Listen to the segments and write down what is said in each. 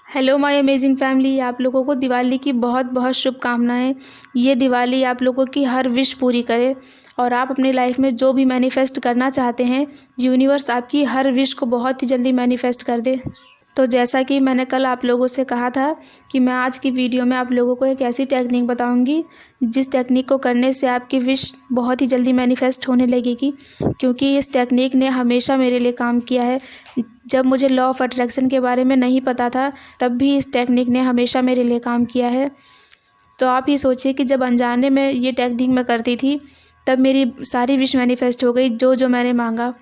Hello my amazing family. आप लोगों को दिवाली की बहुत बहुत शुभकामनाएं। ये दिवाली आप लोगों की हर विश पूरी करे और आप अपनी लाइफ में जो भी मैनिफेस्ट करना चाहते हैं, यूनिवर्स आपकी हर विश को बहुत ही जल्दी मैनिफेस्ट कर दे। तो जैसा कि मैंने कल आप लोगों से कहा था कि मैं आज की वीडियो में आप लोगों को एक ऐसी टेक्निक बताऊंगी जिस टेक्निक को करने से आपकी विश बहुत ही जल्दी मैनिफेस्ट होने लगेगी, क्योंकि इस टेक्निक ने हमेशा मेरे लिए काम किया है। जब मुझे लॉ ऑफ अट्रैक्शन के बारे में नहीं पता था, तब भी इस टेक्निक ने हमेशा मेरे लिए काम किया है। तो आप ही सोचिए कि जब अनजाने में ये टेक्निक मैं करती थी, तब मेरी सारी विश मैनिफेस्ट हो गई, जो जो मैंने मांगा।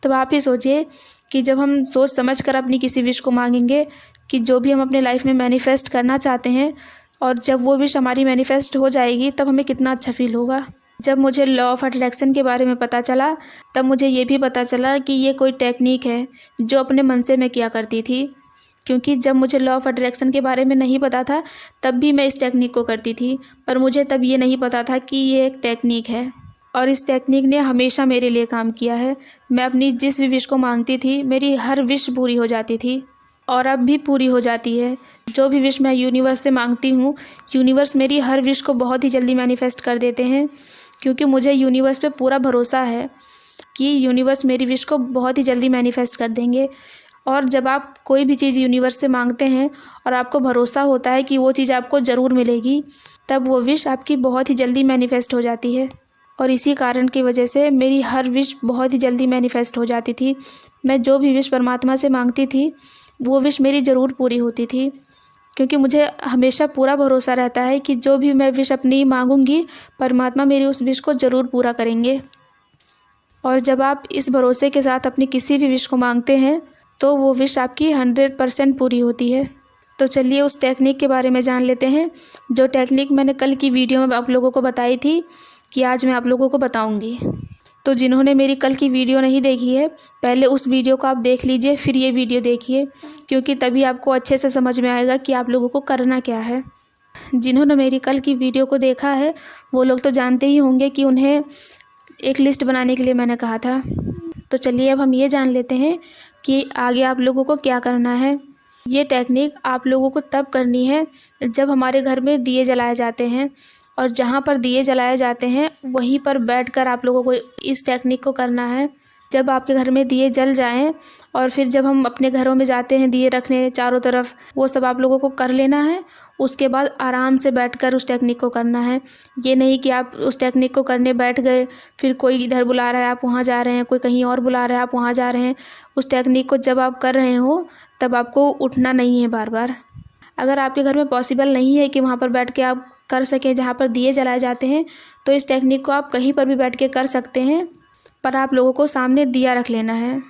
तो आप ही सोचिए कि जब हम सोच समझ कर अपनी किसी विश को मांगेंगे, कि जो भी हम अपने लाइफ में मैनिफेस्ट करना चाहते हैं, और जब वो विश हमारी मैनिफेस्ट हो जाएगी, तब हमें कितना अच्छा फील होगा। जब मुझे लॉ ऑफ अट्रैक्शन के बारे में पता चला, तब मुझे ये भी पता चला कि ये कोई टेक्निक है जो अपने मन से मैं किया करती थी। क्योंकि जब मुझे लॉ ऑफ अट्रैक्शन के बारे में नहीं पता था, तब भी मैं इस टेक्निक को करती थी, पर मुझे तब ये नहीं पता था कि ये एक टेक्निक है। और इस टेक्निक ने हमेशा मेरे लिए काम किया है। मैं अपनी जिस भी विश को मांगती थी, मेरी हर विश पूरी हो जाती थी और अब भी पूरी हो जाती है। जो भी विश मैं यूनिवर्स से मांगती हूँ, यूनिवर्स मेरी हर विश को बहुत ही जल्दी मैनिफेस्ट कर देते हैं, क्योंकि मुझे यूनिवर्स पे पूरा भरोसा है कि यूनिवर्स मेरी विश को बहुत ही जल्दी मैनिफेस्ट कर देंगे। और जब आप कोई भी चीज़ यूनिवर्स से मांगते हैं और आपको भरोसा होता है कि वो चीज़ आपको ज़रूर मिलेगी, तब वो विश आपकी बहुत ही जल्दी मैनिफेस्ट हो जाती है। और इसी कारण की वजह से मेरी हर विश बहुत ही जल्दी मैनिफेस्ट हो जाती थी। मैं जो भी विश परमात्मा से मांगती थी, वो विश मेरी ज़रूर पूरी होती थी, क्योंकि मुझे हमेशा पूरा भरोसा रहता है कि जो भी मैं विश अपनी मांगूंगी, परमात्मा मेरी उस विश को ज़रूर पूरा करेंगे। और जब आप इस भरोसे के साथ अपनी किसी भी विश को मांगते हैं, तो वो विश आपकी 100% पूरी होती है। तो चलिए उस टेक्निक के बारे में जान लेते हैं, जो टेक्निक मैंने कल की वीडियो में आप लोगों को बताई थी कि आज मैं आप लोगों को बताऊंगी। तो जिन्होंने मेरी कल की वीडियो नहीं देखी है, पहले उस वीडियो को आप देख लीजिए, फिर ये वीडियो देखिए, क्योंकि तभी आपको अच्छे से समझ में आएगा कि आप लोगों को करना क्या है। जिन्होंने मेरी कल की वीडियो को देखा है, वो लोग तो जानते ही होंगे कि उन्हें एक लिस्ट बनाने के लिए मैंने कहा था। तो चलिए अब हम ये जान लेते हैं कि आगे आप लोगों को क्या करना है। ये टेक्निक आप लोगों को तब करनी है जब हमारे घर में दिए जलाए जाते हैं, और जहाँ पर दिए जलाए जाते हैं वहीं पर बैठकर आप लोगों को इस टेक्निक को करना है। जब आपके घर में दिए जल जाएं, और फिर जब हम अपने घरों में जाते हैं दिए रखने चारों तरफ, वो सब आप लोगों को कर लेना है। उसके बाद आराम से बैठकर उस टेक्निक को करना है। ये नहीं कि आप उस टेक्निक को करने बैठ गए, फिर कोई इधर बुला रहा है आप वहाँ जा रहे हैं, कोई कहीं और बुला रहा है आप वहाँ जा रहे हैं। उस टेक्निक को जब आप कर रहे हो, तब आपको उठना नहीं है बार बार। अगर आपके घर में पॉसिबल नहीं है कि वहाँ पर बैठ के आप कर सकें जहाँ पर दिए जलाए जाते हैं, तो इस टेक्निक को आप कहीं पर भी बैठ के कर सकते हैं, पर आप लोगों को सामने दिया रख लेना है।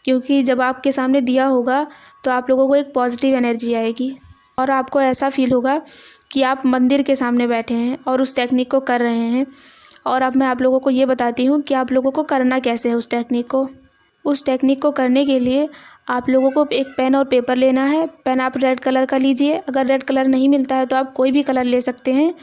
क्योंकि जब आपके सामने दिया होगा, तो आप लोगों को एक पॉजिटिव एनर्जी आएगी और आपको ऐसा फील होगा कि आप मंदिर के सामने बैठे हैं और उस टेक्निक को कर रहे हैं। और अब मैं आप लोगों को ये बताती हूँ कि आप लोगों को करना कैसे है उस टेक्निक को। उस टेक्निक को करने के लिए आप लोगों को एक पेन और पेपर लेना है। पेन आप रेड कलर का लीजिए, अगर रेड कलर नहीं मिलता है तो आप कोई भी कलर ले सकते हैं,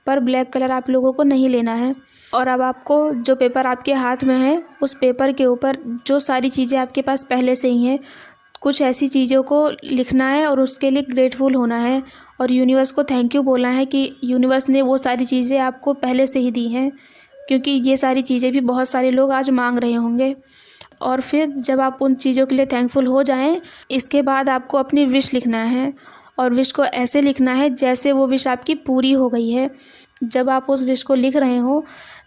पर ब्लैक कलर आप लोगों को नहीं लेना है। और अब आपको जो पेपर आपके हाथ में है, उस पेपर के ऊपर जो सारी चीज़ें आपके पास पहले से ही हैं, कुछ ऐसी चीज़ों को लिखना है और उसके लिए ग्रेटफुल होना है और यूनिवर्स को थैंक यू बोलना है कि यूनिवर्स ने वो सारी चीज़ें आपको पहले से ही दी हैं, क्योंकि ये सारी चीज़ें भी बहुत सारे लोग आज मांग रहे होंगे। और फिर जब आप उन चीज़ों के लिए थैंकफुल हो जाएं, इसके बाद आपको अपनी विश लिखना है, और विश को ऐसे लिखना है जैसे वो विश आपकी पूरी हो गई है। जब आप उस विश को लिख रहे हो,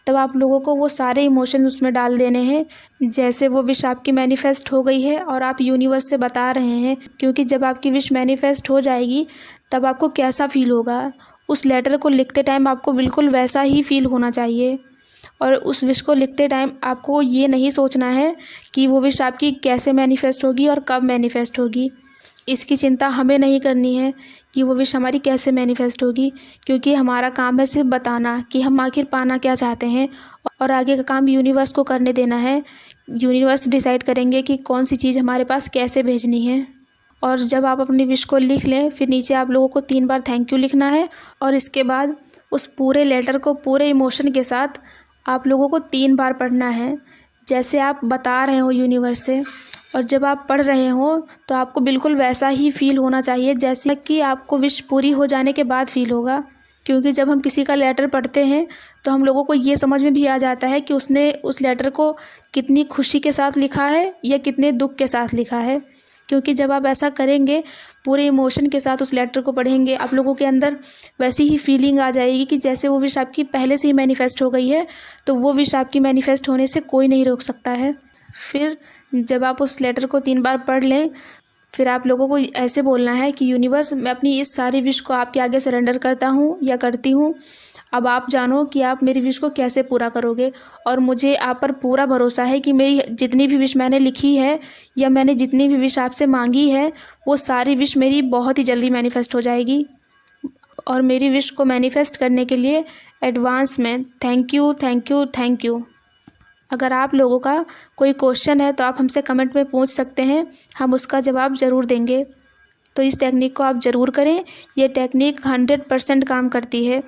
तब आप लोगों को वो सारे इमोशन उसमें डाल देने हैं जैसे वो विश आपकी मैनिफेस्ट हो गई है और आप यूनिवर्स से बता रहे हैं। क्योंकि जब आपकी विश मैनिफेस्ट हो जाएगी, तब आपको कैसा फील होगा, उस लेटर को लिखते टाइम आपको बिल्कुल वैसा ही फील होना चाहिए। और उस विश को लिखते टाइम आपको ये नहीं सोचना है कि वो विश आपकी कैसे मैनिफेस्ट होगी और कब मैनिफेस्ट होगी। इसकी चिंता हमें नहीं करनी है कि वो विश हमारी कैसे मैनिफेस्ट होगी, क्योंकि हमारा काम है सिर्फ बताना कि हम आखिर पाना क्या चाहते हैं, और आगे का काम यूनिवर्स को करने देना है। यूनिवर्स डिसाइड करेंगे कि कौन सी चीज़ हमारे पास कैसे भेजनी है। और जब आप अपनी विश को लिख लें, फिर नीचे आप लोगों को 3 बार थैंक यू लिखना है, और इसके बाद उस पूरे लेटर को पूरे इमोशन के साथ आप लोगों को 3 बार पढ़ना है, जैसे आप बता रहे हो यूनिवर्स से। और जब आप पढ़ रहे हो तो आपको बिल्कुल वैसा ही फील होना चाहिए जैसे कि आपको विश पूरी हो जाने के बाद फील होगा। क्योंकि जब हम किसी का लेटर पढ़ते हैं तो हम लोगों को ये समझ में भी आ जाता है कि उसने उस लेटर को कितनी खुशी के साथ लिखा है या कितने दुख के साथ लिखा है। क्योंकि जब आप ऐसा करेंगे, पूरे इमोशन के साथ उस लेटर को पढ़ेंगे, आप लोगों के अंदर वैसी ही फीलिंग आ जाएगी कि जैसे वो विश आपकी पहले से ही मैनिफेस्ट हो गई है। तो वो विश आपकी मैनिफेस्ट होने से कोई नहीं रोक सकता है। फिर जब आप उस लेटर को 3 बार पढ़ लें, फिर आप लोगों को ऐसे बोलना है कि यूनिवर्स, मैं अपनी इस सारी विश को आपके आगे सरेंडर करता हूँ या करती हूँ। अब आप जानो कि आप मेरी विश को कैसे पूरा करोगे, और मुझे आप पर पूरा भरोसा है कि मेरी जितनी भी विश मैंने लिखी है या मैंने जितनी भी विश आपसे मांगी है, वो सारी विश मेरी बहुत ही जल्दी मैनिफेस्ट हो जाएगी। और मेरी विश को मैनिफेस्ट करने के लिए एडवांस में thank you, thank you, thank you. अगर आप लोगों का कोई क्वेश्चन है तो आप हमसे कमेंट में पूछ सकते हैं, हम उसका जवाब ज़रूर देंगे। तो इस टेक्निक को आप ज़रूर करें, ये टेक्निक 100% काम करती है।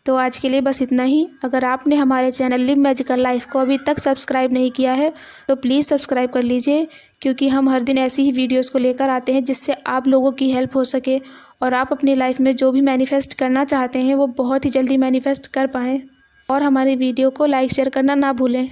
तो आज के लिए बस इतना ही। अगर आपने हमारे चैनल लिव मैजिकल लाइफ को अभी तक सब्सक्राइब नहीं किया है तो प्लीज़ सब्सक्राइब कर लीजिए, क्योंकि हम हर दिन ऐसी ही वीडियोस को लेकर आते हैं जिससे आप लोगों की हेल्प हो सके और आप अपनी लाइफ में जो भी मैनिफेस्ट करना चाहते हैं वो बहुत ही जल्दी मैनिफेस्ट कर पाएँ। और हमारी वीडियो को लाइक शेयर करना ना भूलें।